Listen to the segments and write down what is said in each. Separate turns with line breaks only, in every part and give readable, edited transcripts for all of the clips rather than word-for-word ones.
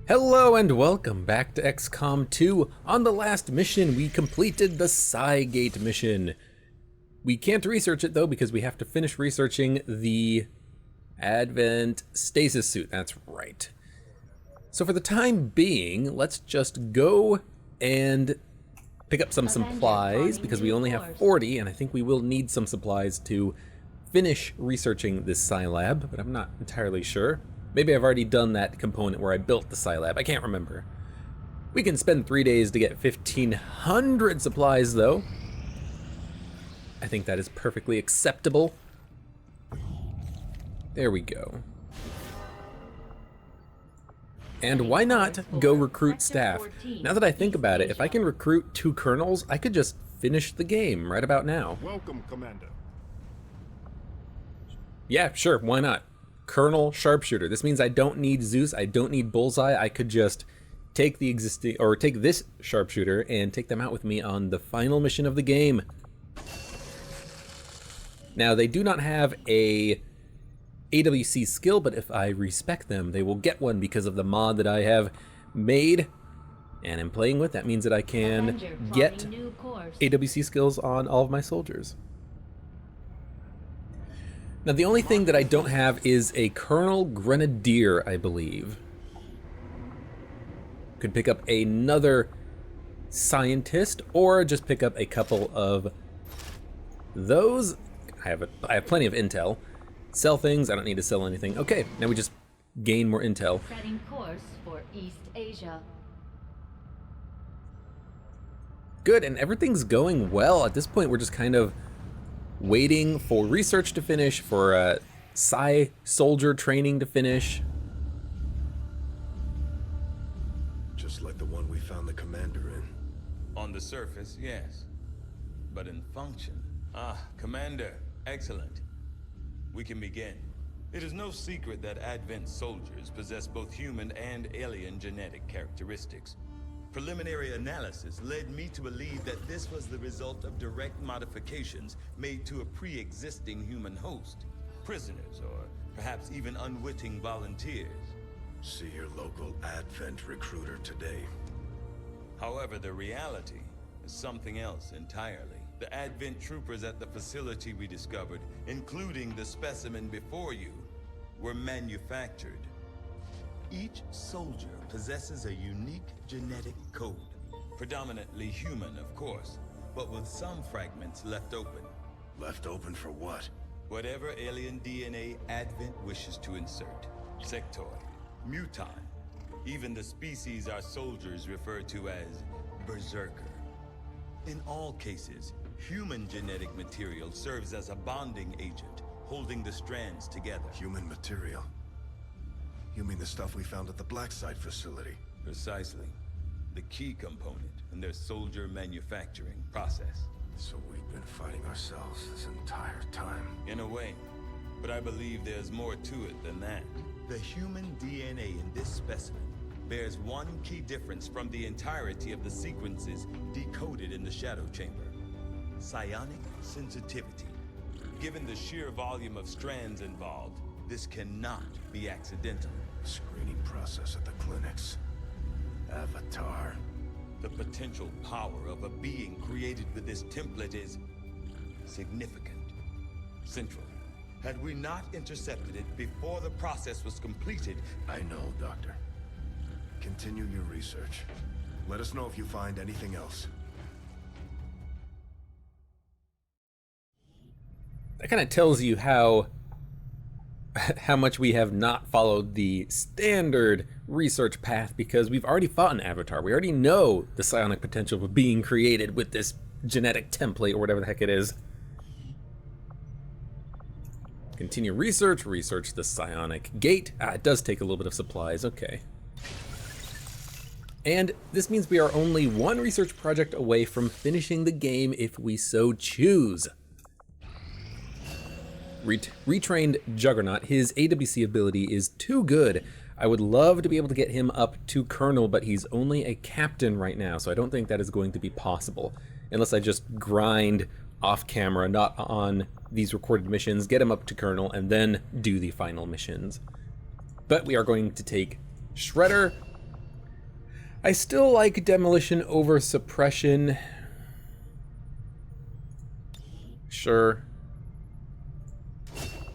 Hello and welcome back to XCOM 2. On the last mission, we completed the Gate mission. We can't research it though because we have to finish researching the Advent stasis suit. That's right. So for the time being, let's just go and pick up some supplies because we only have 40 and I think we will need some supplies to finish researching this Scilab, but I'm not entirely sure. Maybe I've already done that component where I built the Scilab. I can't remember. We can spend 3 days to get 1,500 supplies, though. I think that is perfectly acceptable. There we go. And why not go recruit staff? Now that I think about it, if I can recruit 2 colonels, I could just finish the game right about now.
Welcome, Commander.
Yeah, sure, why not? Colonel Sharpshooter. This means I don't need Zeus, I don't need Bullseye, I could just take the existing, or take this Sharpshooter and take them out with me on the final mission of the game. Now, they do not have a AWC skill, but if I respec them, they will get one because of the mod that I have made and am playing with. That means that I can get AWC skills on all of my soldiers. Now, the only thing that I don't have is a Colonel Grenadier, I believe. Could pick up another scientist, or just pick up a couple of those. I have plenty of intel. Sell things, I don't need to sell anything. Okay, now we just gain more intel.
Setting course for East Asia.
Good, and everything's going well. At this point, we're just kind of waiting for research to finish, for Psi soldier training to finish.
Just like the one we found the commander in.
On the surface, yes. But in function... Commander, excellent. We can begin. It is no secret that Advent soldiers possess both human and alien genetic characteristics. Preliminary analysis led me to believe that this was the result of direct modifications made to a pre-existing human host. Prisoners, or perhaps even unwitting volunteers.
See your local Advent recruiter today.
However, the reality is something else entirely. The Advent troopers at the facility we discovered, including the specimen before you, were manufactured. Each soldier possesses a unique genetic code. Predominantly human, of course, but with some fragments left open.
Left open for what?
Whatever alien DNA Advent wishes to insert. Sectoid, mutant, even the species our soldiers refer to as Berserker. In all cases, human genetic material serves as a bonding agent, holding the strands together.
Human material? You mean the stuff we found at the Black Site facility?
Precisely. The key component in their soldier manufacturing process.
So we've been fighting ourselves this entire time.
In a way. But I believe there's more to it than that. The human DNA in this specimen bears one key difference from the entirety of the sequences decoded in the Shadow Chamber. Psionic sensitivity. Given the sheer volume of strands involved, this cannot be accidental.
Screening process at the clinics. Avatar.
The potential power of a being created with this template is significant. Central. Had we not intercepted it before the process was completed...
I know, Doctor. Continue your research. Let us know if you find anything else.
That kind of tells you how much we have not followed the standard research path, because we've already fought an Avatar. We already know the psionic potential of being created with this genetic template, or whatever the heck it is. Continue research, research the psionic gate. It does take a little bit of supplies, okay. And this means we are only one research project away from finishing the game if we so choose. Retrained Juggernaut, his AWC ability is too good. I would love to be able to get him up to Colonel, but he's only a Captain right now, so I don't think that is going to be possible. Unless I just grind off camera, not on these recorded missions, get him up to Colonel, and then do the final missions. But we are going to take Shredder, I still like demolition over suppression. Sure.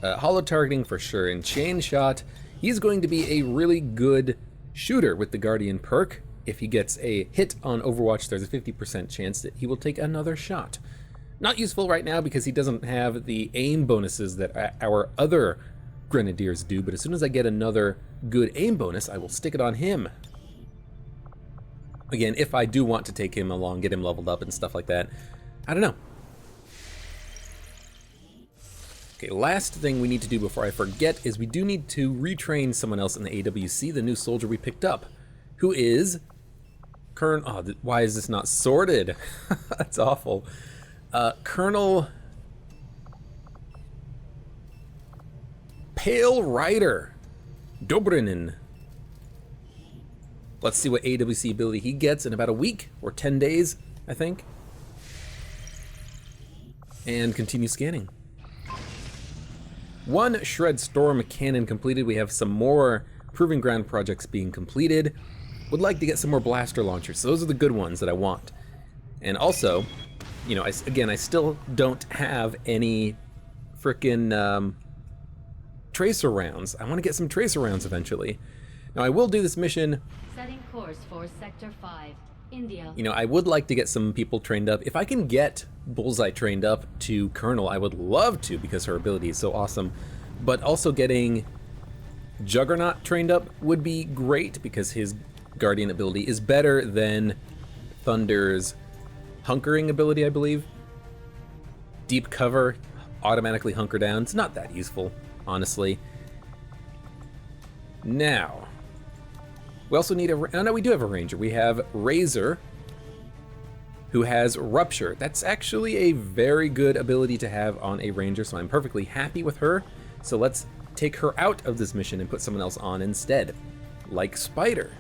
Hollow targeting for sure, and chain shot. He's going to be a really good shooter with the Guardian perk. If he gets a hit on Overwatch, there's a 50% chance that he will take another shot. Not useful right now because he doesn't have the aim bonuses that our other Grenadiers do, but as soon as I get another good aim bonus, I will stick it on him. Again, if I do want to take him along, get him leveled up and stuff like that, I don't know. Okay, last thing we need to do before I forget is we do need to retrain someone else in the AWC, the new soldier we picked up, who is Colonel. Oh, why is this not sorted? That's awful. Colonel Pale Rider Dobrinin. Let's see what AWC ability he gets in about a week or 10 days, I think. And continue scanning. One Shred Storm cannon completed. We have some more Proving Ground projects being completed. Would like to get some more blaster launchers. So those are the good ones that I want. And also, you know, I still don't have any frickin' tracer rounds. I want to get some tracer rounds eventually. Now I will do this mission.
Setting course for Sector 5, India.
You know, I would like to get some people trained up. If I can get Bullseye trained up to Colonel, I would love to because her ability is so awesome. But also getting Juggernaut trained up would be great because his Guardian ability is better than Thunder's hunkering ability, I believe. Deep cover, automatically hunker down. It's not that useful, honestly. Now, we also need oh no, we do have a ranger. We have Razor, who has Rupture. That's actually a very good ability to have on a ranger, so I'm perfectly happy with her. So let's take her out of this mission and put someone else on instead. Like Spider.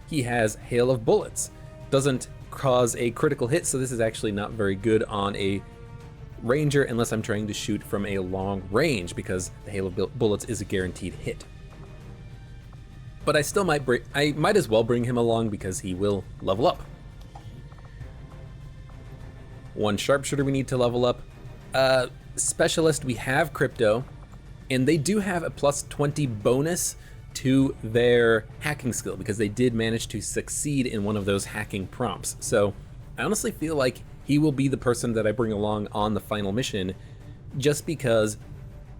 He has Hail of Bullets. Doesn't cause a critical hit, so this is actually not very good on a ranger unless I'm trying to shoot from a long range, because the Hail of Bullets is a guaranteed hit. But I still might as well bring him along because he will level up. One sharpshooter we need to level up. Specialist, we have Crypto, and they do have a plus 20 bonus to their hacking skill because they did manage to succeed in one of those hacking prompts. So I honestly feel like he will be the person that I bring along on the final mission just because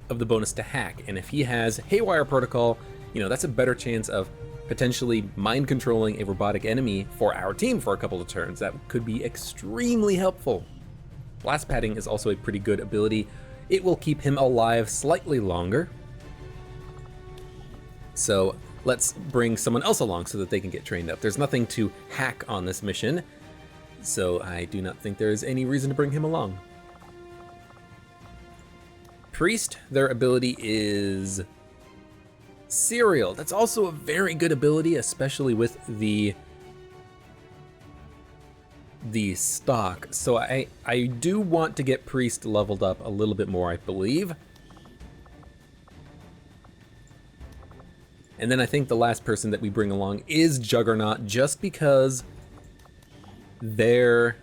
of the bonus to hack. And if he has Haywire Protocol, you know, that's a better chance of potentially mind controlling a robotic enemy for our team for a couple of turns. That could be extremely helpful. Blast Padding is also a pretty good ability. It will keep him alive slightly longer. So let's bring someone else along so that they can get trained up. There's nothing to hack on this mission, so I do not think there is any reason to bring him along. Priest, their ability is Serial. That's also a very good ability, especially with the stock. So I do want to get Priest leveled up a little bit more, I believe. And then I think the last person that we bring along is Juggernaut, just because their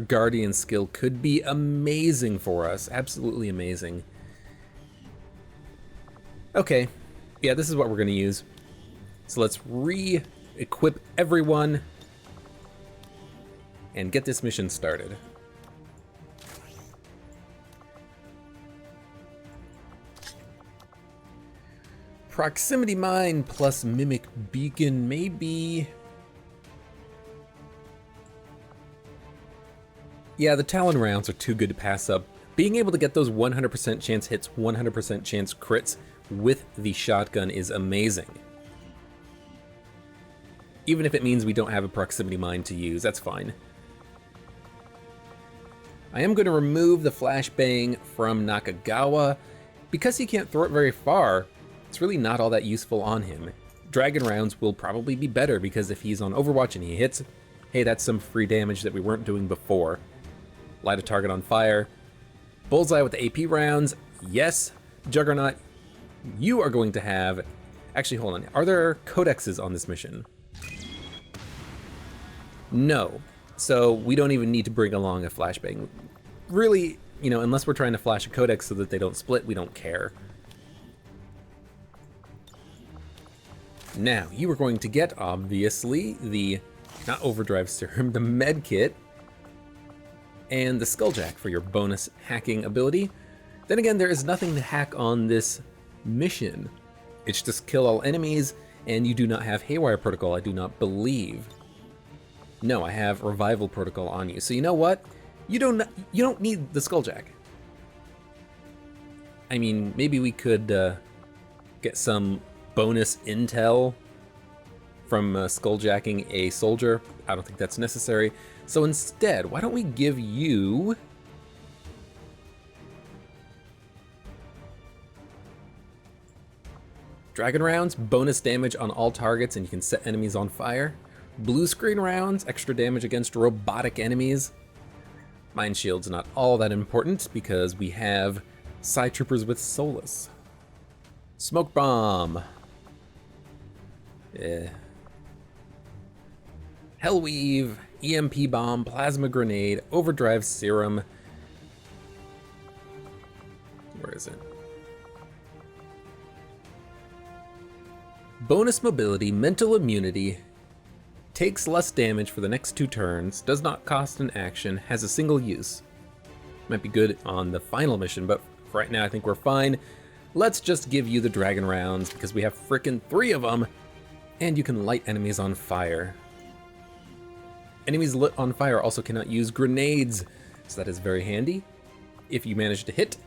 Guardian skill could be amazing for us. Absolutely amazing. Okay, yeah, this is what we're going to use. So let's re-equip everyone and get this mission started. Proximity Mine plus Mimic Beacon, maybe. Yeah, the Talon rounds are too good to pass up. Being able to get those 100% chance hits, 100% chance crits with the shotgun is amazing. Even if it means we don't have a proximity mine to use, that's fine. I am going to remove the flashbang from Nakagawa. Because he can't throw it very far, it's really not all that useful on him. Dragon rounds will probably be better because if he's on Overwatch and he hits, hey, that's some free damage that we weren't doing before. Light a target on fire. Bullseye with the AP rounds, yes. Juggernaut, you are going to have Actually, hold on. Are there codexes on this mission? No. So we don't even need to bring along a flashbang. Really, you know, unless we're trying to flash a codex so that they don't split, we don't care. Now, you are going to get, obviously, the, not overdrive serum, the med kit, and the skulljack for your bonus hacking ability. Then again, there is nothing to hack on this mission. It's just kill all enemies, and you do not have Haywire Protocol, I do not believe. No, I have Revival Protocol on you. So you know what? You don't need the skulljack. I mean, maybe we could get some bonus intel from skulljacking a soldier. I don't think that's necessary. So instead, why don't we give you Dragon rounds, bonus damage on all targets, and you can set enemies on fire. Blue screen rounds, extra damage against robotic enemies. Mine shield's not all that important because we have Psy Troopers with Solus. Smoke bomb. Hellweave, EMP bomb, plasma grenade, overdrive serum. Where is it? Bonus mobility, mental immunity, takes less damage for the next 2 turns, does not cost an action, has a single use. Might be good on the final mission, but for right now I think we're fine. Let's just give you the dragon rounds because we have frickin' 3 of them, and you can light enemies on fire. Enemies lit on fire also cannot use grenades, so that is very handy if you manage to hit.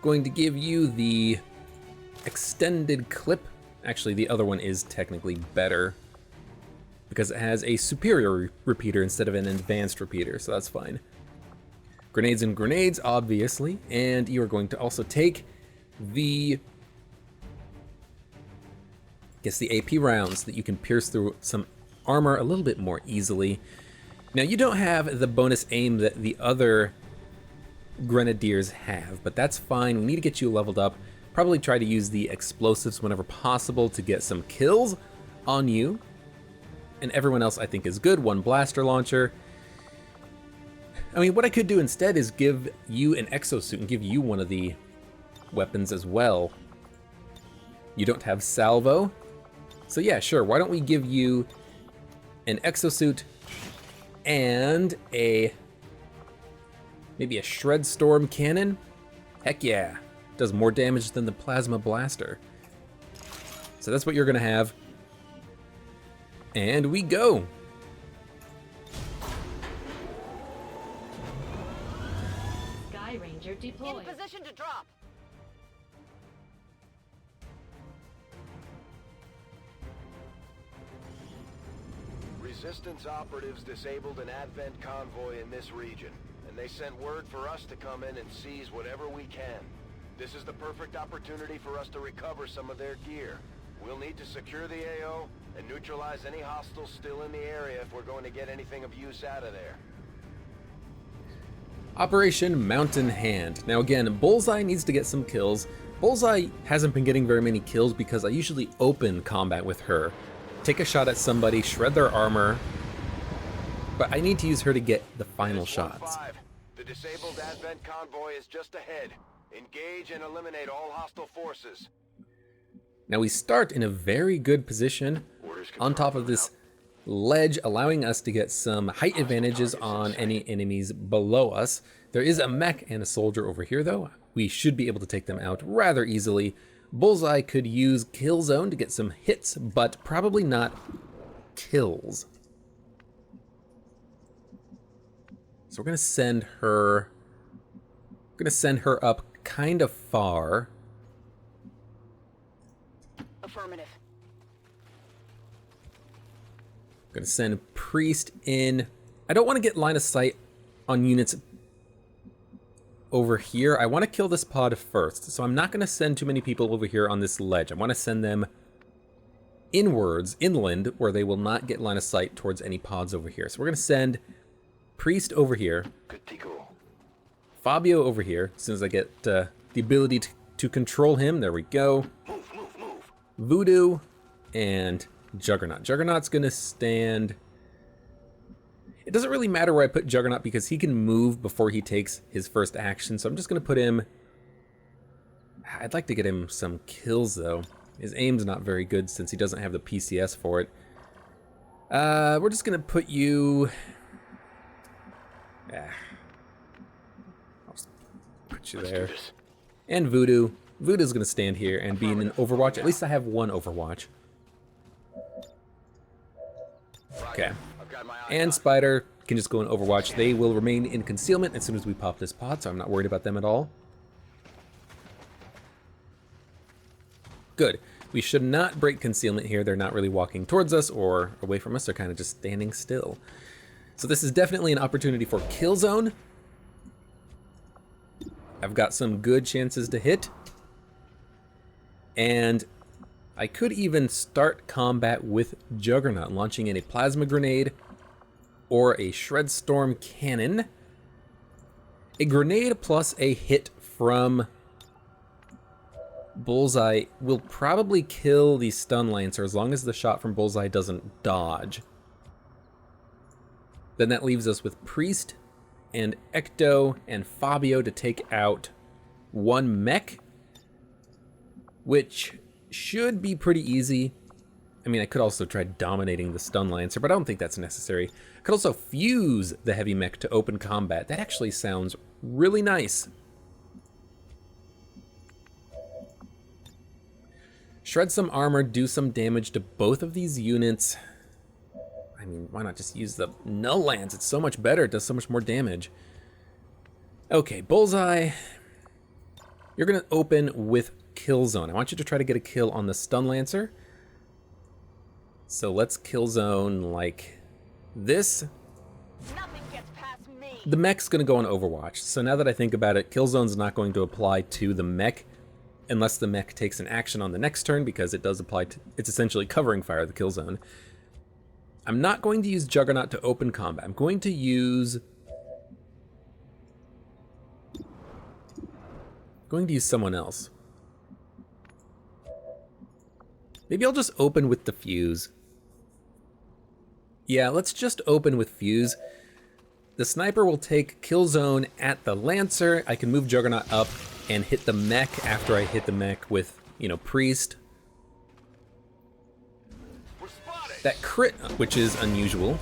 Going to give you the extended clip. Actually, the other one is technically better because it has a superior repeater instead of an advanced repeater, so that's fine. Grenades and grenades, obviously, and you are going to also take the, the AP rounds that you can pierce through some armor a little bit more easily. Now, you don't have the bonus aim that the other Grenadiers have, but that's fine. We need to get you leveled up. Probably try to use the explosives whenever possible to get some kills on you. And everyone else I think is good. 1 blaster launcher. I mean, what I could do instead is give you an exosuit and give you one of the weapons as well. You don't have salvo. So yeah, sure, why don't we give you an exosuit and maybe a shred storm cannon? Heck yeah. Does more damage than the plasma blaster. So that's what you're gonna have. And we go.
Sky Ranger deployed.
In position to drop.
Resistance operatives disabled an Advent convoy in this region, and they sent word for us to come in and seize whatever we can. This is the perfect opportunity for us to recover some of their gear. We'll need to secure the AO and neutralize any hostiles still in the area if we're going to get anything of use out of there.
Operation Mountain Hand. Now again, Bullseye needs to get some kills. Bullseye hasn't been getting very many kills because I usually open combat with her. Take a shot at somebody, shred their armor, but I need to use her to get the final shots.
1-5. The disabled Advent convoy is just ahead. Engage and eliminate all hostile forces.
Now we start in a very good position on top of this ledge, allowing us to get some height advantages on any enemies below us. There is a mech and a soldier over here though. We should be able to take them out rather easily. Bullseye could use Kill Zone to get some hits, but probably not kills. So we're gonna send her up kind of far.
Affirmative.
I'm gonna send Priest in. I don't want to get line of sight on units over here. I want to kill this pod first, so I'm not going to send too many people over here on this ledge. I want to send them inland, where they will not get line of sight towards any pods over here. So we're going to send Priest over here.
Good to go.
Fabio over here, as soon as I get the ability to control him. There we go.
Move, move, move.
Voodoo, and Juggernaut. Juggernaut's gonna stand... It doesn't really matter where I put Juggernaut because he can move before he takes his first action, so I'm just gonna put him... I'd like to get him some kills, though. His aim's not very good since he doesn't have the PCS for it. We're just gonna put you... I'll just put you there. And Voodoo. Voodoo's gonna stand here and be in an Overwatch. At least I have one Overwatch. Okay. And Spider can just go in Overwatch. They will remain in concealment as soon as we pop this pod, so I'm not worried about them at all. Good. We should not break concealment here. They're not really walking towards us or away from us. They're kind of just standing still. So this is definitely an opportunity for kill zone. I've got some good chances to hit. And I could even start combat with Juggernaut, launching in a plasma grenade or a shred storm cannon. A grenade plus a hit from Bullseye will probably kill the stun lancer as long as the shot from Bullseye doesn't dodge. Then that leaves us with Priest and Ecto and Fabio to take out one mech, which should be pretty easy. I mean, I could also try dominating the stun lancer, but I don't think that's necessary. I could also fuse the heavy mech to open combat. That actually sounds really nice. Shred some armor, do some damage to both of these units. I mean, why not just use the Null Lance? It's so much better, it does so much more damage. Okay, Bullseye. You're gonna open with Kill Zone. I want you to try to get a kill on the Stun Lancer. So let's Kill Zone like this.
Nothing gets past me.
The mech's gonna go on Overwatch. So now that I think about it, Kill Zone's not going to apply to the mech unless the mech takes an action on the next turn, because it does apply to, it's essentially covering fire, the Kill Zone. I'm not going to use Juggernaut to open combat. I'm going to use someone else. Maybe I'll just open with the Fuse. Yeah, let's just open with Fuse. The Sniper will take Kill Zone at the Lancer. I can move Juggernaut up and hit the mech after I hit the mech with, you know, Priest. That crit, which is unusual.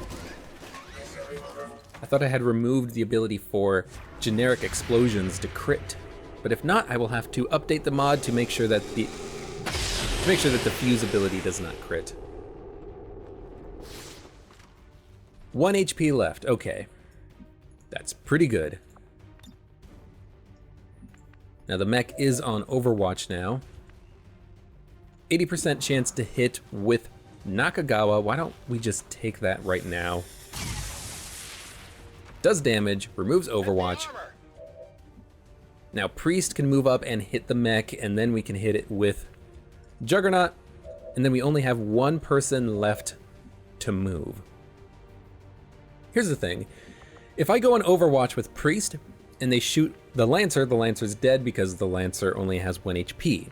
I thought I had removed the ability for generic explosions to crit, but if not, I will have to update the mod to make sure that the fuse ability does not crit. 1 HP left. Okay, that's pretty good. Now the mech is on Overwatch now. 80% chance to hit with Nakagawa. Why don't we just take that right now? Does damage, removes Overwatch. Now Priest can move up and hit the mech, and then we can hit it with Juggernaut, and then we only have one person left to move. Here's the thing. If I go on Overwatch with Priest, and they shoot the Lancer's dead because the Lancer only has 1 HP.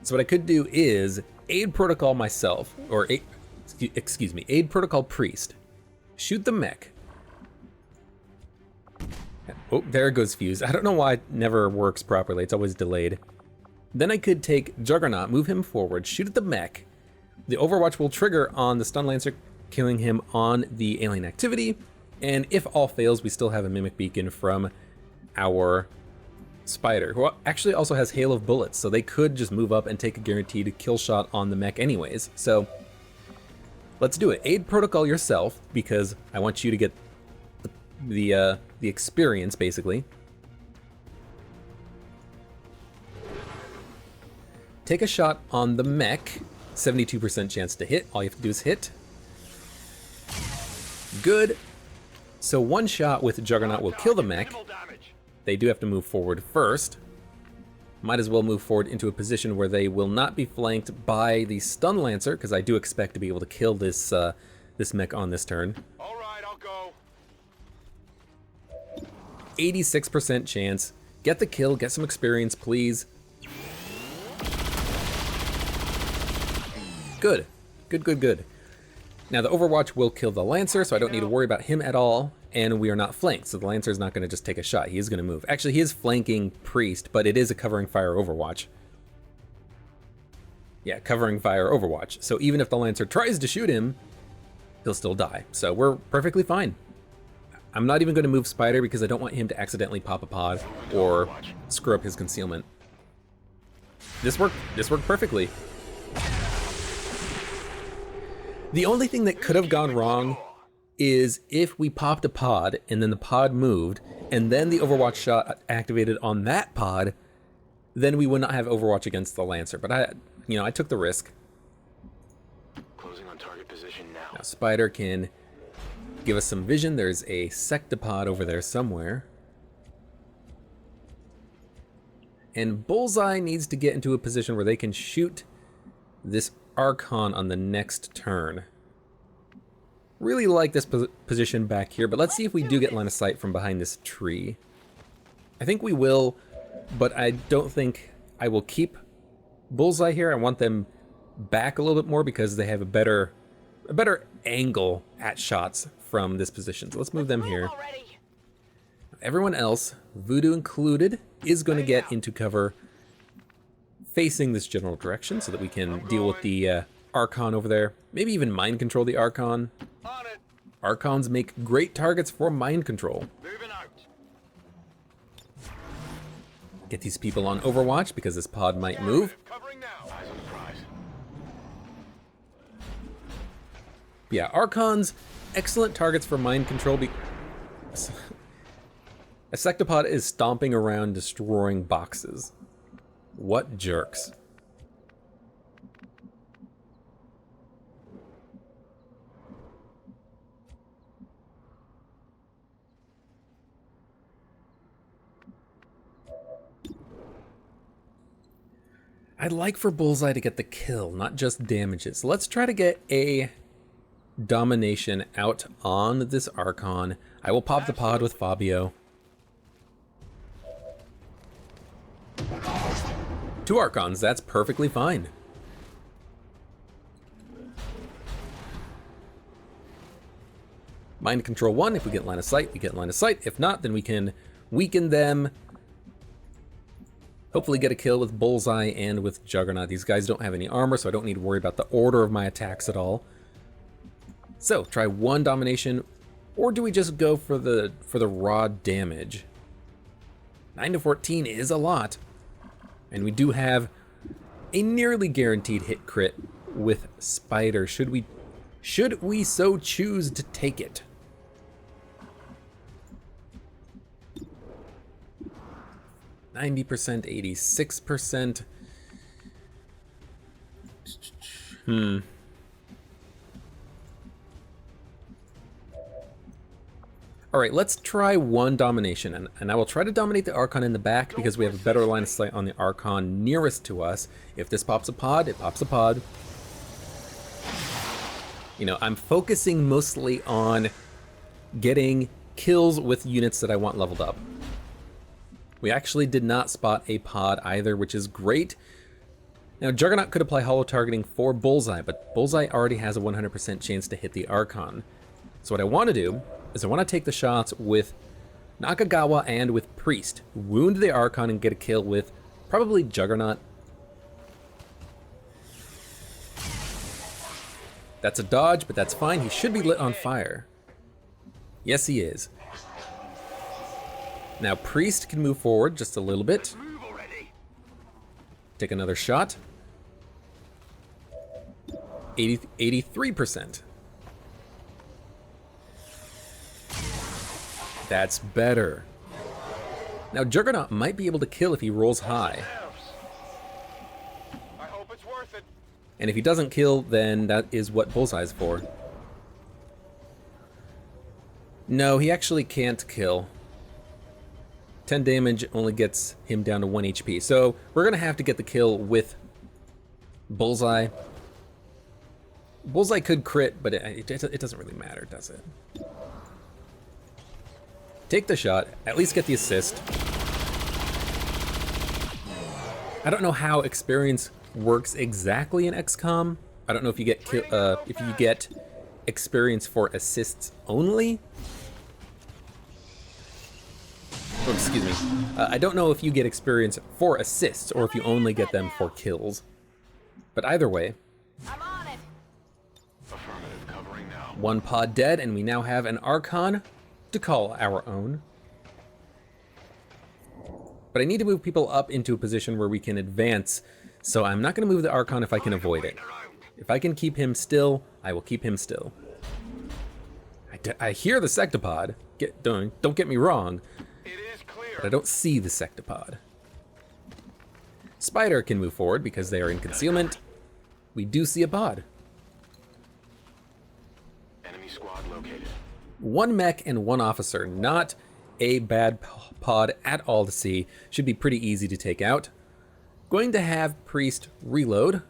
So what I could do is aid protocol myself, or aid protocol Priest, shoot the mech. Oh, there goes Fuse. I don't know why it never works properly, it's always delayed. Then I could take Juggernaut, move him forward, shoot at the mech. The Overwatch will trigger on the Stun Lancer, killing him on the alien activity. And if all fails, we still have a Mimic Beacon from our Spider, who actually also has Hail of Bullets, so they could just move up and take a guaranteed kill shot on the mech anyways. So let's do it. Aid protocol yourself, because I want you to get the experience, basically. Take a shot on the mech, 72% chance to hit. All you have to do is hit. Good. So one shot with Juggernaut will kill the mech. They do have to move forward first. Might as well move forward into a position where they will not be flanked by the Stun Lancer, because I do expect to be able to kill this this mech on this turn.
All right, I'll go.
86% chance. Get the kill, get some experience, please. Good. Good, good, good. Now the Overwatch will kill the Lancer, so I don't need to worry about him at all. And we are not flanked, so the Lancer's not going to just take a shot. He is going to move. Actually, he is flanking Priest, but it is a covering fire Overwatch. Yeah, covering fire Overwatch. So even if the Lancer tries to shoot him, he'll still die. So we're perfectly fine. I'm not even going to move Spider because I don't want him to accidentally pop a pod or screw up his concealment. This worked perfectly. The only thing that could have gone wrong is if we popped a pod and then the pod moved and then the Overwatch shot activated on that pod, then we would not have Overwatch against the Lancer. But I took the risk.
Closing on target position now.
Now Spider can give us some vision. There's a sectopod over there somewhere. And Bullseye needs to get into a position where they can shoot this Archon on the next turn. Really like this position back here, but let's see if we do get line of sight from behind this tree. I think we will, but I don't think I will keep Bullseye here. I want them back a little bit more because they have a better angle at shots from this position. So let's move them here. Everyone else, Voodoo included, is going to get into cover facing this general direction so that we can deal with the Archon over there. Maybe even mind control the Archon. Archons make great targets for mind control.
Moving out.
Get these people on Overwatch because this pod might move.
Covering now. Eyes on the prize.
Yeah, Archons, excellent targets for mind control. A sectopod is stomping around destroying boxes. What jerks. I'd like for Bullseye to get the kill, not just damages. Let's try to get a domination out on this Archon. I will pop the pod with Fabio. 2 Archons, that's perfectly fine. Mind control 1, if we get line of sight, we get line of sight. If not, then we can weaken them. Hopefully get a kill with Bullseye and with Juggernaut. These guys don't have any armor, so I don't need to worry about the order of my attacks at all. So, try 1 domination, or do we just go for the raw damage? 9 to 14 is a lot. And we do have a nearly guaranteed hit crit with Spider. Should we so choose to take it? %, 86%. All right, let's try 1 domination, and I will try to dominate the Archon in the back because we have a better line of sight on the Archon nearest to us. If this pops a pod, it pops a pod. You know, I'm focusing mostly on getting kills with units that I want leveled up. We actually did not spot a pod either, which is great. Now, Juggernaut could apply holo targeting for Bullseye, but Bullseye already has a 100% chance to hit the Archon. So what I want to do is I want to take the shots with Nakagawa and with Priest, wound the Archon and get a kill with probably Juggernaut. That's a dodge, but that's fine. He should be lit on fire. Yes, he is. Now Priest can move forward just a little bit. Take another shot. 83%. That's better. Now Juggernaut might be able to kill if he rolls high.
I hope it's worth it.
And if he doesn't kill, then that is what Bullseye's for. No, he actually can't kill. 10 damage only gets him down to 1 HP. So we're going to have to get the kill with Bullseye. Bullseye could crit, but it doesn't really matter, does it? Take the shot, at least get the assist. I don't know how experience works exactly in XCOM. I don't know if you get if you get experience for assists only. Oh, excuse me. I don't know if you get experience for assists or if you only get them for kills. But either way,
I'm on it.
Affirmative, covering now.
one pod dead, and we now have an Archon to call our own. But I need to move people up into a position where we can advance, so I'm not going to move the Archon if I can avoid it. If I can keep him still, I will keep him still. I hear the sectopod. Don't get me wrong,
It is clear.
but I don't see the sectopod. Spider can move forward because they are in concealment. We do see a pod.
Enemy squad located.
One mech and one officer, not a bad pod at all to see. Should be pretty easy to take out. Going to have Priest reload.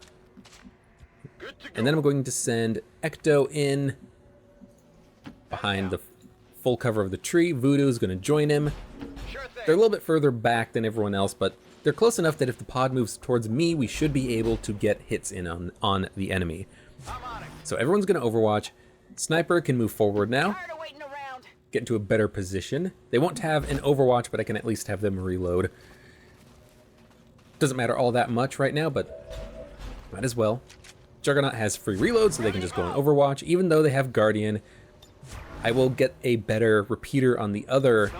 Good to go.
And then I'm going to send Ecto in behind the full cover of the tree. Voodoo is going to join him.
Sure thing.
They're a little bit further back than everyone else, but they're close enough that if the pod moves towards me, we should be able to get hits in on the enemy.
I'm on it.
So everyone's going to overwatch. Sniper can move forward now,
Tired of waiting around.
get into a better position. They won't have an overwatch, but I can at least have them reload. Doesn't matter all that much right now, but might as well. Juggernaut has free reload, so they can just go on overwatch. Even though they have Guardian, I will get a better repeater on the other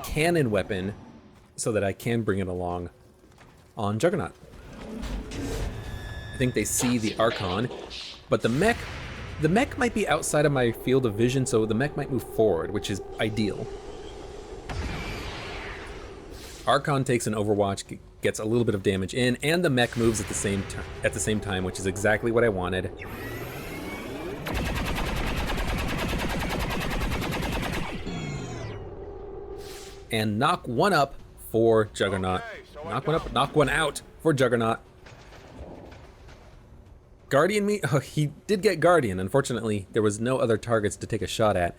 cannon weapon so that I can bring it along on Juggernaut. I think they see the Archon, but the mech might be outside of my field of vision, so the mech might move forward, which is ideal. Archon takes an overwatch, gets a little bit of damage in, and the mech moves at the same time, which is exactly what I wanted. And knock one up for Juggernaut.
Okay, so
Knock one up, knock one out for Juggernaut. Guardian me? Oh, he did get Guardian. Unfortunately, there was no other targets to take a shot at.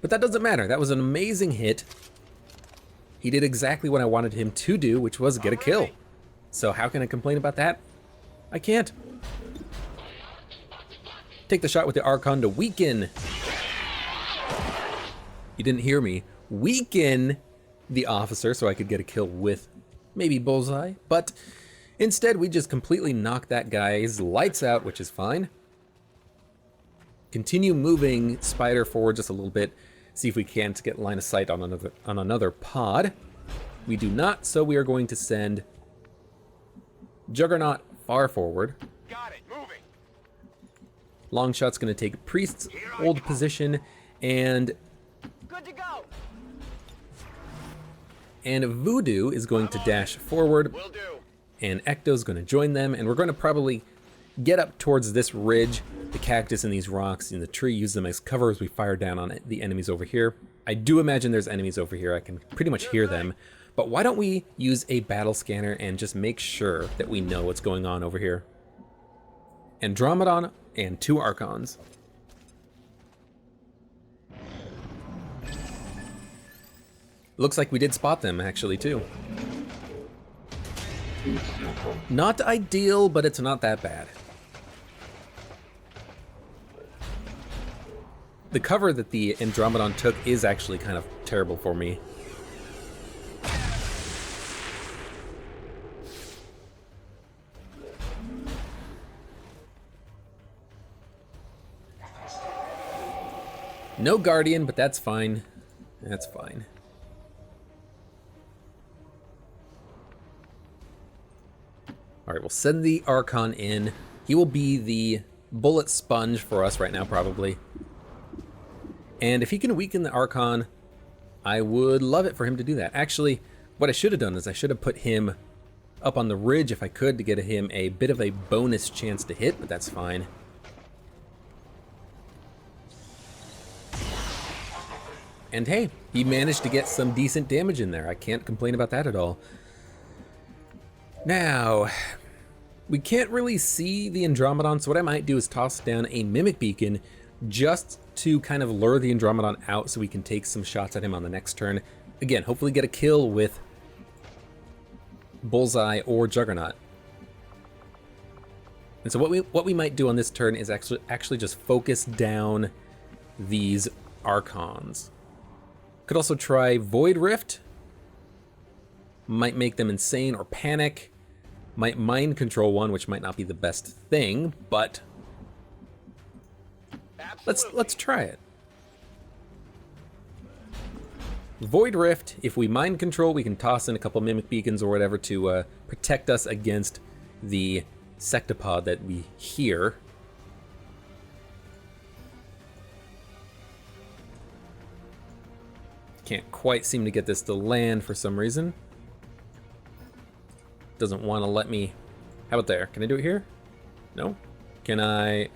But that doesn't matter. That was an amazing hit. He did exactly what I wanted him to do, which was get a kill. So how can I complain about that? I can't. Take the shot with the Archon to weaken. You didn't hear me. Weaken the officer so I could get a kill with maybe Bullseye. But instead, we just completely knocked that guy's lights out, which is fine. Continue moving Spider forward just a little bit. See if we can't get line of sight on another pod. We do not, so we are going to send Juggernaut far forward.
Got it. Moving.
Longshot's going to take Priest's old position, and
Good to go.
Voodoo is going to dash forward,
Will do.
and Ecto's going to join them, and we're going to probably get up towards this ridge, the cactus and these rocks in the tree, use them as cover as we fire down on the enemies over here. I do imagine there's enemies over here. I can pretty much hear them. But why don't we use a battle scanner and just make sure that we know what's going on over here? Andromedon and 2 Archons. Looks like we did spot them, actually, too. Not ideal, but it's not that bad. The cover that the Andromedon took is actually kind of terrible for me. No Guardian, but that's fine. That's fine. Alright, we'll send the Archon in. He will be the bullet sponge for us right now, probably. And if he can weaken the Archon, I would love it for him to do that. Actually, what I should have done is I should have put him up on the ridge if I could to get him a bit of a bonus chance to hit, but that's fine. And hey, he managed to get some decent damage in there. I can't complain about that at all. Now, we can't really see the Andromedon, so what I might do is toss down a Mimic Beacon just to kind of lure the Andromedon out so we can take some shots at him on the next turn. Again, hopefully get a kill with Bullseye or Juggernaut. And so what we might do on this turn is actually just focus down these Archons. Could also try Void Rift. Might make them insane or panic. Might mind control one, which might not be the best thing, but let's try it. Void Rift, if we mind control, we can toss in a couple Mimic Beacons or whatever to protect us against the Sectopod that we hear. Can't quite seem to get this to land for some reason. Doesn't want to let me... How about there? Can I do it here? No? Can I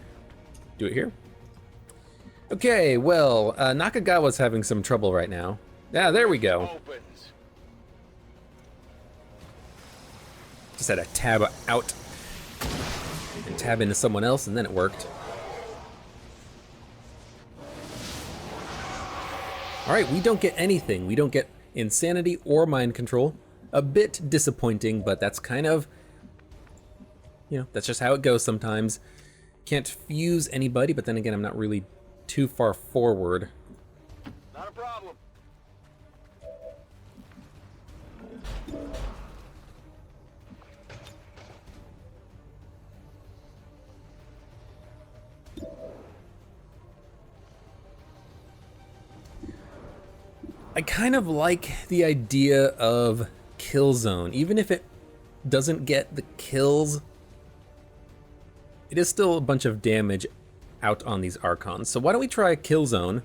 do it here? Okay, well, Nakagawa's having some trouble right now. Yeah, there we go. Just had to tab out and tab into someone else, and then it worked. All right, we don't get anything. We don't get insanity or mind control. A bit disappointing, but that's kind of, you know, that's just how it goes sometimes. Can't fuse anybody, but then again, I'm not really too far forward.
Not a problem.
I kind of like the idea of kill zone, even if it doesn't get the kills. It is still a bunch of damage out on these Archons. So why don't we try kill zone?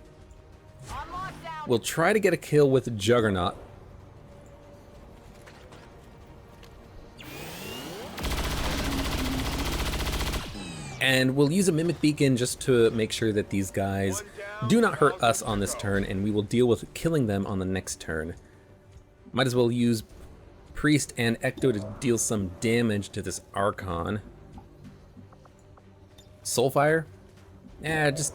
We'll try to get a kill with Juggernaut. And we'll use a Mimic Beacon just to make sure that these guys do not hurt us on this turn, and we will deal with killing them on the next turn. Might as well use Priest and Ecto to deal some damage to this Archon. Soulfire? Just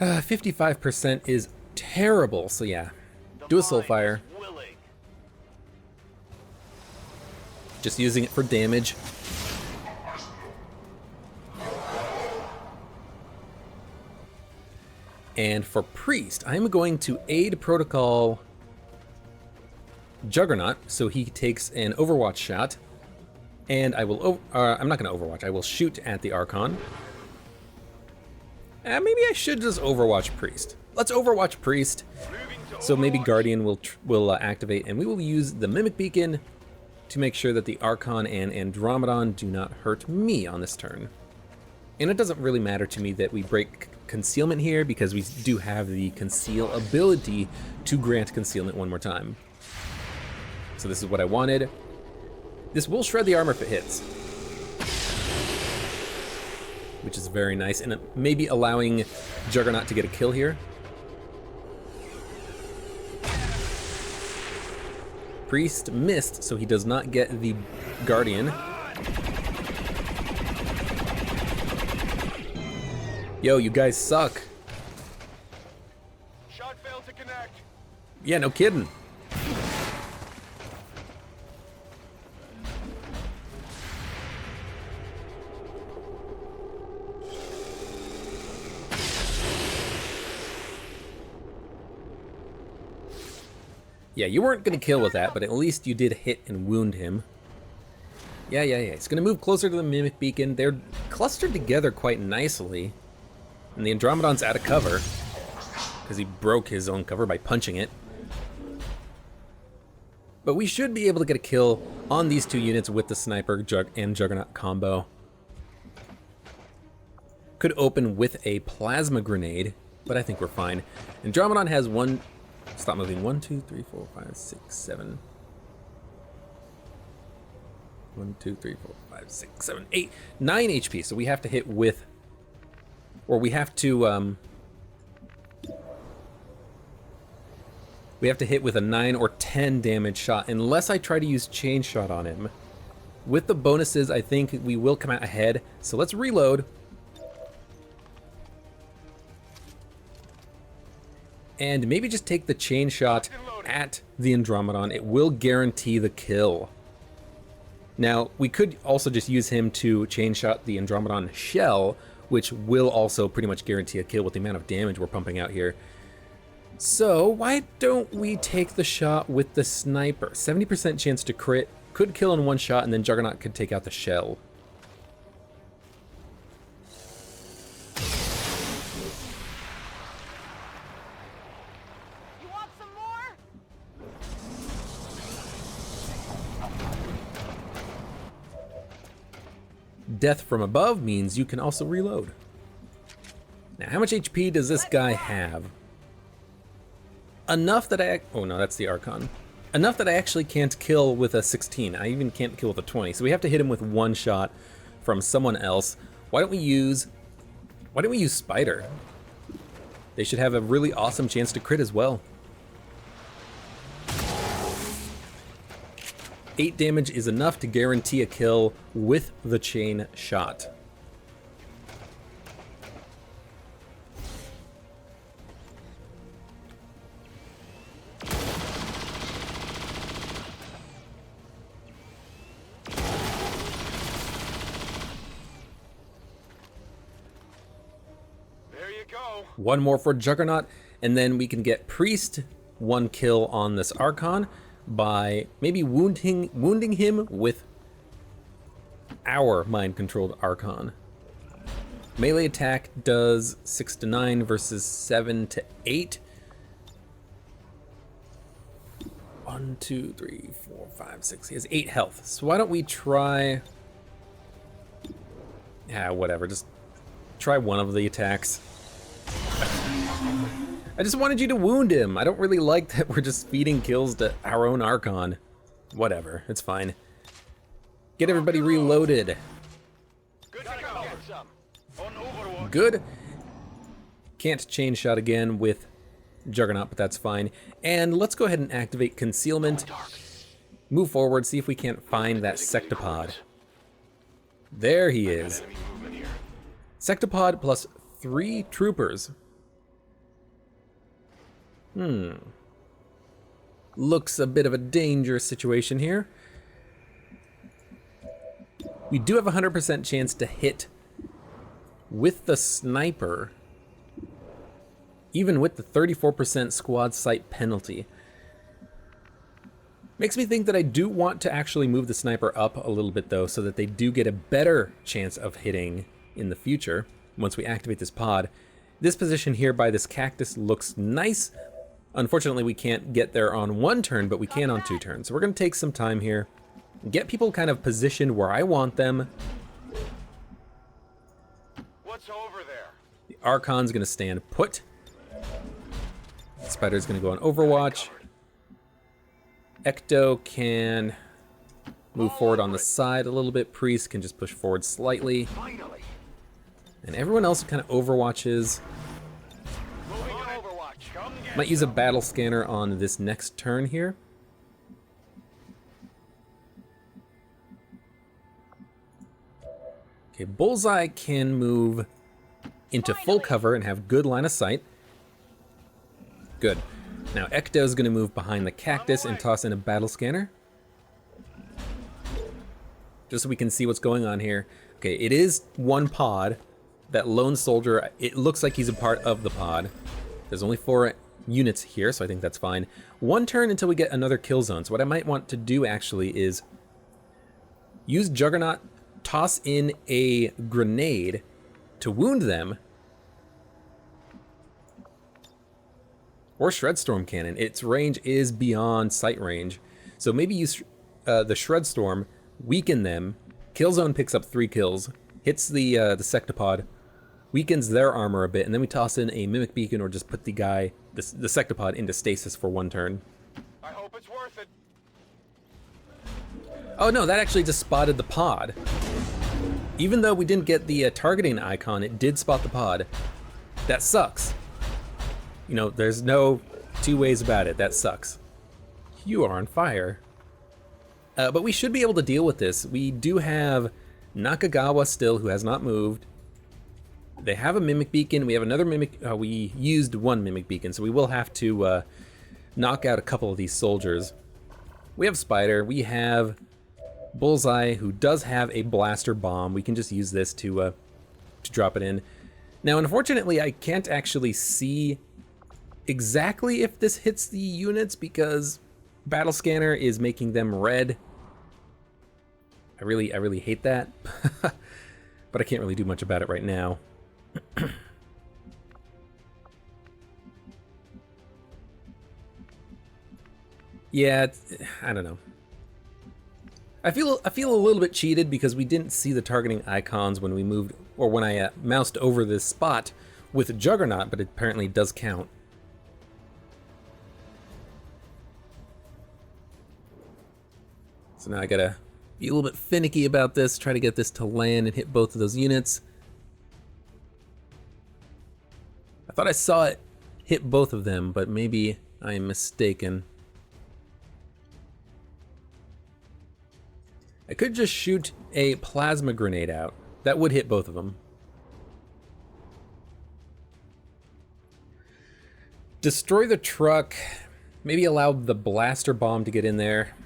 55% is terrible, so yeah. Do a Soulfire. Just using it for damage. And for Priest, I'm going to aid Protocol Juggernaut, so he takes an Overwatch shot, and I will, I'm not going to Overwatch, I will shoot at the Archon. Maybe I should just Overwatch Priest. Let's Overwatch Priest, so maybe Guardian will activate, and we will use the Mimic Beacon to make sure that the Archon and Andromedon do not hurt me on this turn. And it doesn't really matter to me that we break concealment here, because we do have the conceal ability to grant concealment one more time. So this is what I wanted. This will shred the armor if it hits, which is very nice, and maybe allowing Juggernaut to get a kill here. Priest missed, so he does not get the Guardian. Yo, you guys suck.
Shot failed to connect.
Yeah, no kidding. Yeah, you weren't gonna kill with that, but at least you did hit and wound him. Yeah. It's gonna move closer to the Mimic Beacon. They're clustered together quite nicely. And the Andromedon's out of cover, because he broke his own cover by punching it. But we should be able to get a kill on these two units with the Sniper and Juggernaut combo. Could open with a Plasma Grenade, but I think we're fine. Andromedon has one... Stop moving. 1, 2, 3, 4, 5, 6, 7. 1, 2, 3, 4, 5, 6, 7, 8. 9 HP, so we have to hit with... Or we have to hit with a 9 or 10 damage shot, unless I try to use Chain Shot on him. With the bonuses, I think we will come out ahead. So let's reload. And maybe just take the Chain Shot at the Andromedon. It will guarantee the kill. Now, we could also just use him to chain shot the Andromedon shell, which will also pretty much guarantee a kill with the amount of damage we're pumping out here. So why don't we take the shot with the sniper? 70% chance to crit, could kill in one shot, and then Juggernaut could take out the shell.
You want some more?
Death from above means you can also reload. Now, how much HP does this guy have? Enough that oh no, that's the Archon. Enough that I actually can't kill with a 16. I even can't kill with a 20. So we have to hit him with one shot from someone else. Why don't we use Spider? They should have a really awesome chance to crit as well. 8 damage is enough to guarantee a kill with the chain shot. One more for Juggernaut, and then we can get Priest 1 kill on this Archon by maybe wounding him with our mind-controlled Archon. Melee attack does 6 to 9 versus 7 to 8. 1, 2, 3, 4, 5, 6. He has 8 health. So why don't we try... Yeah, whatever. Just try one of the attacks. I just wanted you to wound him. I don't really like that we're just feeding kills to our own Archon. Whatever, it's fine. Get everybody reloaded. Good. Can't chain shot again with Juggernaut, but that's fine. And let's go ahead and activate Concealment. Move forward, see if we can't find that Sectopod. There he is. Sectopod plus 3 troopers. Looks a bit of a dangerous situation here. We do have a 100% chance to hit with the sniper, even with the 34% squad sight penalty. Makes me think that I do want to actually move the sniper up a little bit though, so that they do get a better chance of hitting in the future once we activate this pod. This position here by this cactus looks nice. Unfortunately, we can't get there on 1 turn, but we can on 2 turns. So we're going to take some time here, get people kind of positioned where I want them.
What's over there?
The Archon's going to stand put. Spider's going to go on Overwatch. Ecto can move forward on the side a little bit. Priest can just push forward slightly. And everyone else kind of overwatches. Might use a battle scanner on this next turn here. Okay, Bullseye can move into full cover and have good line of sight. Good. Now Ecto's going to move behind the cactus and toss in a battle scanner, just so we can see what's going on here. Okay, it is 1 pod. That lone soldier, it looks like he's a part of the pod. There's only 4 units here, so I think that's fine. 1 turn until we get another kill zone. So what I might want to do actually is use Juggernaut, toss in a grenade to wound them, or Shredstorm Cannon. Its range is beyond sight range, so maybe use the Shredstorm, weaken them. Killzone picks up 3 kills, hits the Sectopod, weakens their armor a bit, and then we toss in a Mimic Beacon or just put the Sectopod into stasis for 1 turn.
I hope it's worth it.
Oh no, that actually just spotted the pod. Even though we didn't get the targeting icon, it did spot the pod. That sucks. You know, there's no 2 ways about it. That sucks. You are on fire. But we should be able to deal with this. We do have Nakagawa still, who has not moved. They have a Mimic Beacon. We have another Mimic. We used 1 Mimic Beacon, so we will have to knock out a couple of these soldiers. We have Spider. We have Bullseye, who does have a blaster bomb. We can just use this to drop it in. Now, unfortunately, I can't actually see exactly if this hits the units because Battle Scanner is making them red. I really hate that, but I can't really do much about it right now. Yeah, I don't know. I feel a little bit cheated because we didn't see the targeting icons when we moved, or when I moused over this spot with Juggernaut, but it apparently does count. So now I gotta be a little bit finicky about this, try to get this to land and hit both of those units. I thought I saw it hit both of them, but maybe I am mistaken. I could just shoot a plasma grenade out. That would hit both of them. Destroy the truck. Maybe allow the blaster bomb to get in there.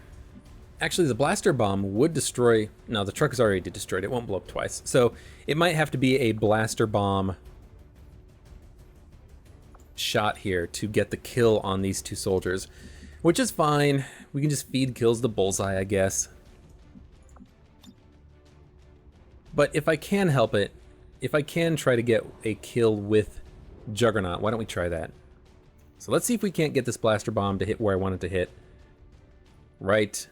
Actually, the blaster bomb would destroy... No, the truck is already destroyed. It won't blow up twice. So it might have to be a blaster bomb shot here to get the kill on these two soldiers, which is fine. We can just feed kills the bullseye, I guess. But if I can help it, if I can try to get a kill with Juggernaut, why don't we try that? So let's see if we can't get this blaster bomb to hit where I want it to hit. Right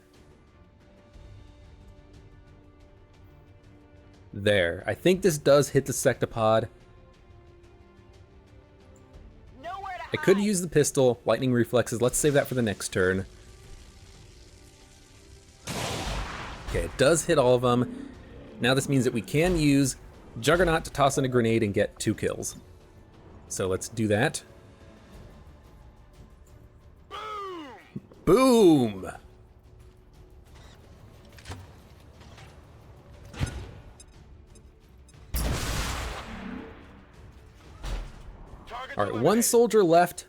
there. I think this does hit the sectopod. I could use the pistol, lightning reflexes. Let's save that for the next turn. Okay, it does hit all of them. Now this means that we can use Juggernaut to toss in a grenade and get 2 kills. So let's do that. Boom! Boom! All right, 1 soldier left.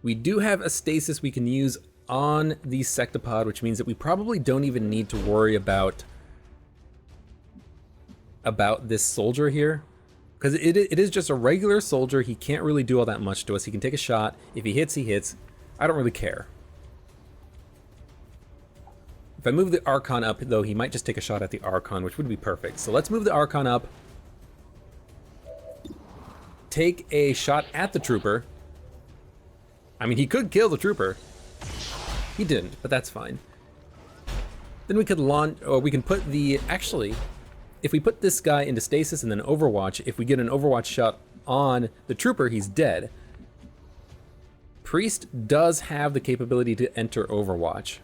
We do have a stasis we can use on the sectopod, which means that we probably don't even need to worry about this soldier here, because it is just a regular soldier. He can't really do all that much to us. He can take a shot. If he hits, he hits. I don't really care. If I move the Archon up, though, he might just take a shot at the Archon, which would be perfect. So let's move the Archon up. Take a shot at the trooper. I mean, he could kill the trooper. He didn't, but that's fine. Then we could launch, or we can put the, actually, if we put this guy into stasis and then Overwatch, if we get an Overwatch shot on the trooper, he's dead. Priest does have the capability to enter Overwatch.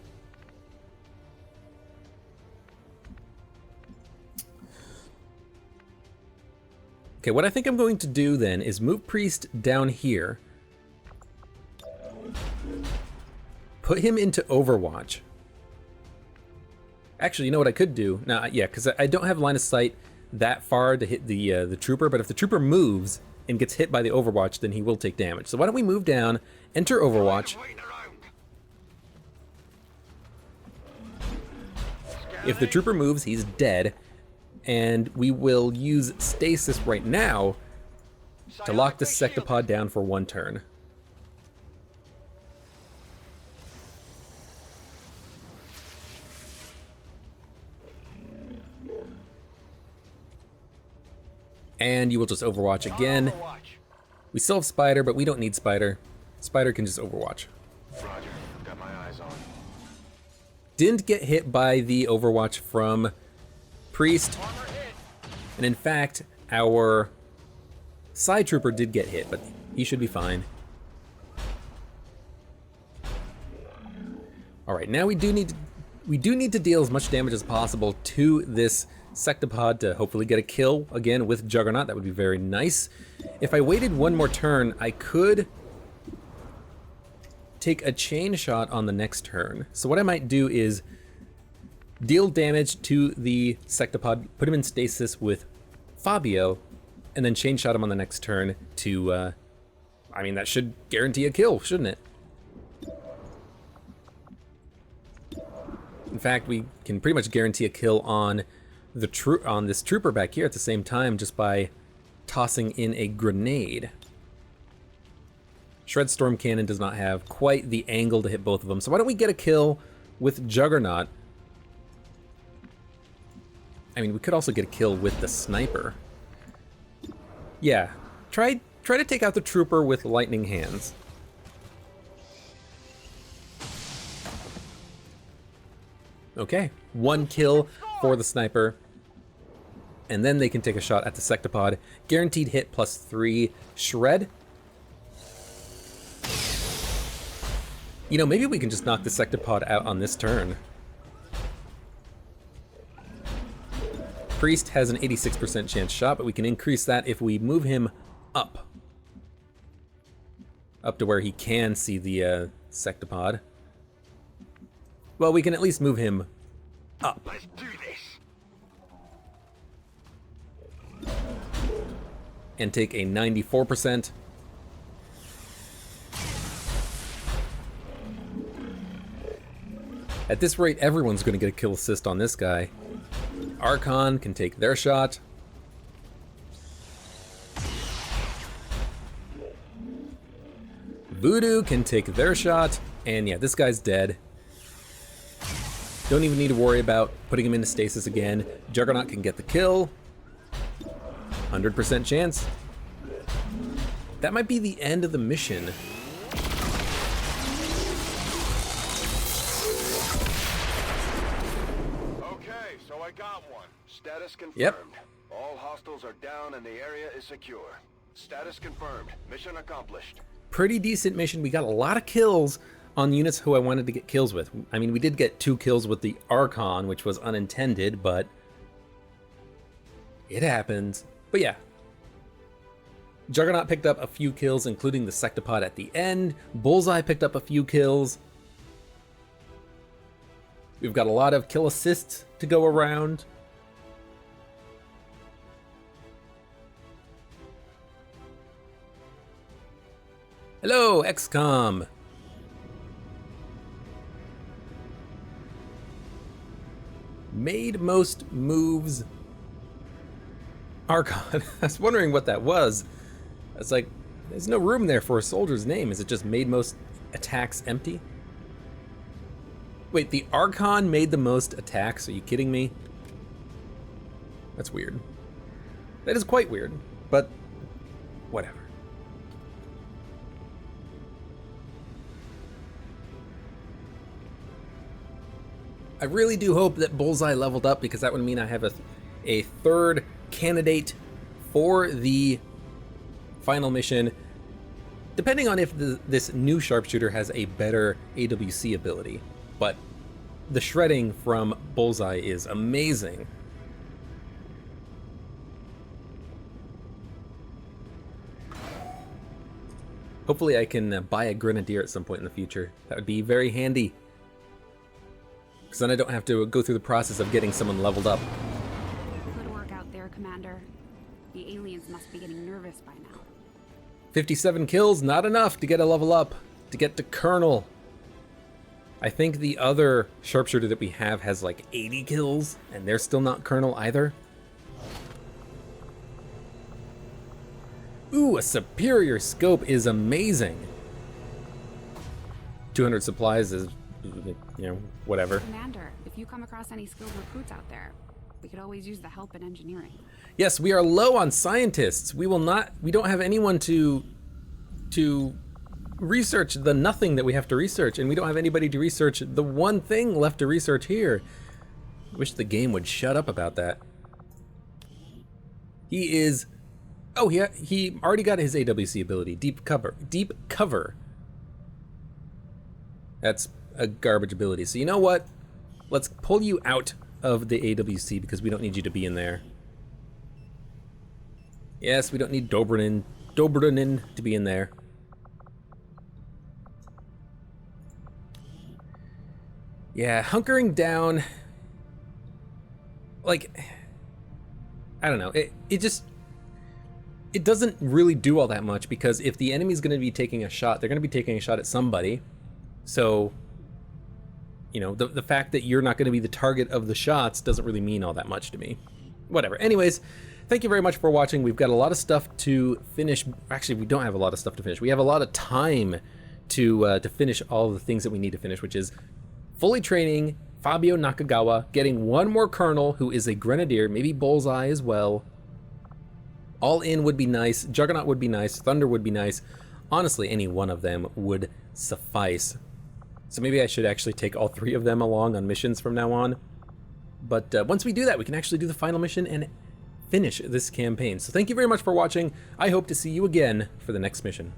Okay, what I think I'm going to do then is move Priest down here. Put him into Overwatch. Actually, you know what I could do? Now, yeah, because I don't have line of sight that far to hit the trooper, but if the trooper moves and gets hit by the Overwatch, then he will take damage. So why don't we move down, enter Overwatch. If the trooper moves, he's dead. And we will use stasis right now to lock this sectopod down for 1 turn. And you will just Overwatch again. We still have Spider, but we don't need Spider. Spider can just Overwatch.
Roger, got my eyes on.
Didn't get hit by the Overwatch from Priest. And in fact, our side trooper did get hit, but he should be fine. All right, now we do need to deal as much damage as possible to this sectopod to hopefully get a kill again with Juggernaut. That would be very nice. If I waited 1 more turn, I could take a chain shot on the next turn. So what I might do is deal damage to the sectopod, put him in stasis with Fabio, and then chain shot him on the next turn to, I mean, that should guarantee a kill, shouldn't it? In fact, we can pretty much guarantee a kill on this trooper back here at the same time just by tossing in a grenade. Shred Storm Cannon does not have quite the angle to hit both of them, so why don't we get a kill with Juggernaut? I mean, we could also get a kill with the sniper. Yeah, try to take out the trooper with lightning hands. Okay, 1 kill for the sniper. And then they can take a shot at the Sectopod. Guaranteed hit +3. Shred. You know, maybe we can just knock the Sectopod out on this turn. Priest has an 86% chance shot, but we can increase that if we move him up. Up to where he can see the Sectopod. Well, we can at least move him up.
Let's do this.
And take a 94%. At this rate, everyone's going to get a kill assist on this guy. Archon can take their shot. Voodoo can take their shot. And yeah, this guy's dead. Don't even need to worry about putting him into stasis again. Juggernaut can get the kill. 100% chance. That might be the end of the mission.
Okay, so I got one. Status confirmed.
Yep.
All hostiles are down and the area is secure. Status confirmed. Mission accomplished.
Pretty decent mission. We got a lot of kills on units who I wanted to get kills with. I mean, we did get 2 kills with the Archon, which was unintended, but it happens. But yeah. Juggernaut picked up a few kills, including the Sectopod at the end. Bullseye picked up a few kills. We've got a lot of kill assists to go around. Hello, XCOM. Made most moves. Archon. I was wondering what that was. It's like, there's no room there for a soldier's name. Is it just made most attacks empty? Wait, the Archon made the most attacks? Are you kidding me? That's weird. That is quite weird, but whatever. I really do hope that Bullseye leveled up, because that would mean I have a third candidate for the final mission, depending on if this new sharpshooter has a better AWC ability. But the shredding from Bullseye is amazing. Hopefully I can buy a Grenadier at some point in the future. That would be very handy. Because then I don't have to go through the process of getting someone leveled up.
Good work out there, Commander. The aliens must be getting nervous by now.
57 kills, not enough to get a level up, to get to Colonel. I think the other sharpshooter that we have has like 80 kills, and they're still not Colonel either. Ooh, a superior scope is amazing. 200 supplies is, you know, whatever.
Commander, if you come across any skilled recruits out there, we could always use the help in engineering.
Yes, we are low on scientists. We don't have anyone to research the nothing that we have to research, and we don't have anybody to research the one thing left to research here. Wish the game would shut up about that. He is... Oh, he already got his AWC ability, Deep Cover. Deep Cover. That's a garbage ability. So you know what? Let's pull you out of the AWC because we don't need you to be in there. Yes, we don't need Dobrynin to be in there. Yeah, hunkering down, like, I don't know, it doesn't really do all that much, because if the enemy's going to be taking a shot, they're going to be taking a shot at somebody. So you know, the fact that you're not going to be the target of the shots doesn't really mean all that much to me. Whatever. Anyways, thank you very much for watching. We've got a lot of stuff to finish. Actually, we don't have a lot of stuff to finish. We have a lot of time to finish all the things that we need to finish, which is fully training Fabio Nakagawa, getting one more colonel who is a Grenadier, maybe Bullseye as well. All in would be nice. Juggernaut would be nice. Thunder would be nice. Honestly, any one of them would suffice. So maybe I should actually take all 3 of them along on missions from now on. But once we do that, we can actually do the final mission and finish this campaign. So thank you very much for watching. I hope to see you again for the next mission.